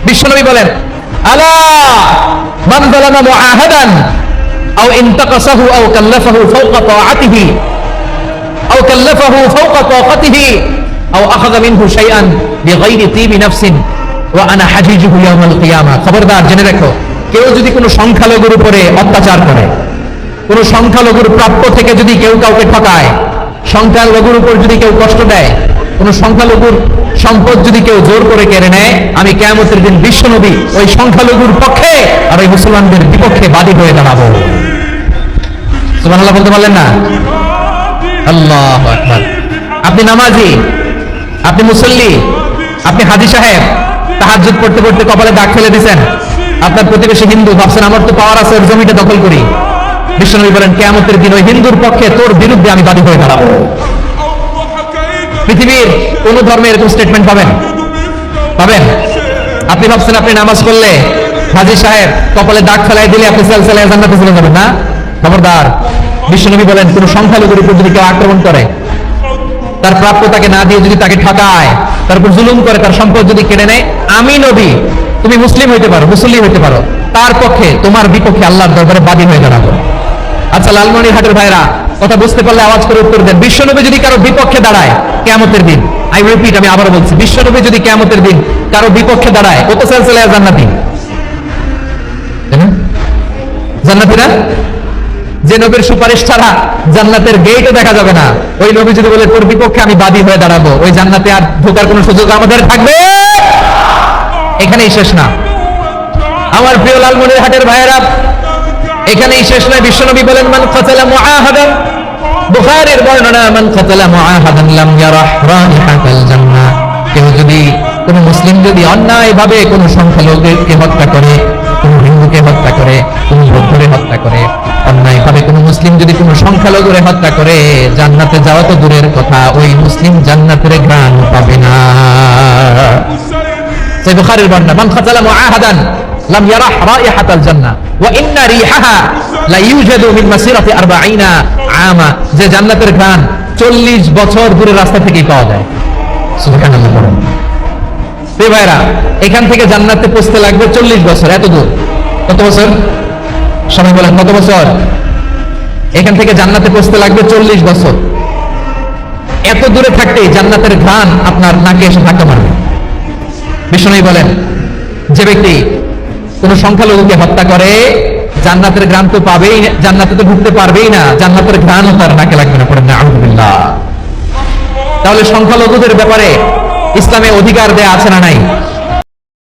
বিশ্বনবী বলেন, আলা মান যালামা মুআহাদান আও ইনতাকাসাহু আও কাল্লাফাহু ফাওকা তাআতিহি আও কাল্লাফাহু ফাওকা তাকাতিহি আও আখাযা মিনহু শাইআন বিগাইরি তিবি নাফসিন ওয়া আনা হাজিজুহু ইয়াউমাল কিয়ামা। খবরদার, জেনে রাখো, কেউ যদি কোনো সংখ্যালঘুর উপরে অত্যাচার করে, কোন সংখ্যালঘুর প্রাপ্য থেকে যদি কেউ কাউকে ঠকায়, সংখ্যালঘুর উপর যদি কেউ কষ্ট দেয়, কোন সংখ্যালঘুর সম্পদ যদি কেউ জোর করে কেড়ে নেয়, আমি কিয়ামতের দিন বিশ্বনবী ওই সংখ্যালঘুর পক্ষে আর ওই মুসলমানদের বিপক্ষে বাদী হয়ে দাঁড়াবো। সুবহানাল্লাহ বলতে পারলেন না? আল্লাহু আকবার। আপনি নামাজি, আপনি মুসল্লি, আপনি হাজী সাহেব, তাহাজ্জুদ পড়তে পড়তে কপালে দাগ ফেলে দিয়েছেন, আপনার প্রতিবেশী হিন্দু, ভাবছেন আমার তো পাওয়ার আছে, ওর জমিটা দখল করি। বিশ্বনবী বলেন, কিয়ামতের দিন ওই হিন্দুর পক্ষে তোর বিরুদ্ধে আমি বাদী হয়ে দাঁড়াবো। পৃথিবীর কোন ধর্মে এরকম স্টেটমেন্ট পাবেন? পাবেন? আপনি ভাবছেন আপনি নামাজ পড়লে হাজী সাহেব কপালে দাগ ফেলাই দিলে আপনি সালসালায়ে জান্নাতে চলে যাবেন না? খবরদার। বিশ্বনবী বলেন, কোন সংখ্যালঘুর উপর যদি কেউ আক্রমণ করে, তার প্রাপ্য তাকে না দিয়ে যদি তাকে ঠকায়, তার উপর জুলুম করে, তার সম্পদ যদি কেড়ে নেয়, আমি নবী, তুমি মুসলিম হইতে পারো, মুসল্লি হইতে পারো, তার পক্ষে তোমার বিপক্ষে আল্লাহর দরবারে বাদী হয়ে দাঁড়াবো। আচ্ছা, লালমনিরহাটের ভাইরা, কথা বুঝতে পারলে আওয়াজ করে উত্তর দেন। বিশ্বনবী যদি কারো বিপক্ষে দাঁড়ায় কিয়ামতের দিন, আই রিপিট, আমি আবারও বলছি, বিশ্বনবী যদি কিয়ামতের দিন কারো বিপক্ষে দাঁড়ায়, ও তো সালসালায়ে জান্নাতি, জান্নাতি না? যে নবীর সুপারিশ ছাড়া জান্নাতের গেটও দেখা যাবে না, ওই নবী যদি বলে তোর বিপক্ষে আমি বাদী হয়ে দাঁড়াবো, ওই জান্নাতে আর ঢোকার কোনো সুযোগ আমাদের থাকবে? এখানেই শেষ না আমার প্রিয় লালমনিরহাটের ভাইয়েরা, এখানেই শেষ নয়। বিশ্বনবী বলেন, মান কাতালা মুআহাদান, বুখারীর বর্ণনা, মান কাতালা মুআহাদান লাম ইয়ারাহ রাইহাতাল জান্নাহ। কেউ যদি, কোন মুসলিম যদি অন্যায়ভাবে কোন সংখ্যালঘুকে হত্যা করে, কোন হিন্দুকে হত্যা করে, কোন বৌদ্ধকে হত্যা করে, অন্যায়ভাবে কোন মুসলিম যদি কোন সংখ্যালঘুরে হত্যা করে, জান্নাতে যাওয়া তো দূরের কথা, ওই মুসলিম জান্নাতের ঘ্রাণ পাবে না। সেই বুখারীর বর্ণনা, মান কাতালা মুআহাদান লাম ইয়ারাহ রাইহাতাল জান্নাহ ওয়া ইন্না রিহাহা লা ইউজাদু মিন মাসিরাতি 40 আমা। যে জান্নাতের ঘ্রাণ 40 বছর দূরের রাস্তা থেকেই পাওয়া যায়। সুবহানাল্লাহ। এই ভাইরা, এখান থেকে জান্নাতে পৌঁছতে লাগবে 40 বছর। এত দূর, কত বছর? সবাই বলেন, কত বছর? এখান থেকে জান্নাতে পৌঁছতে লাগবে 40 বছর। এত দূরে থাকতেই জান্নাতের ঘ্রাণ আপনার নাকে এসে ধাক্কা মারবে। বিশ্বনবী বলেন, যে ব্যক্তি কোন সংখ্যালঘুকে হত্যা করে, জান্নাতের ঘ্রাণ তো পাবেই, জান্নাতে তো ঢুকতে পারবেই না, জান্নাতের ঘ্রাণও তার নাকে লাগবে না। পড়েন না আউযুবিল্লাহ। তাহলে সংখ্যালঘুদের ব্যাপারে ইসলামে অধিকার দেয়া আছে না নাই?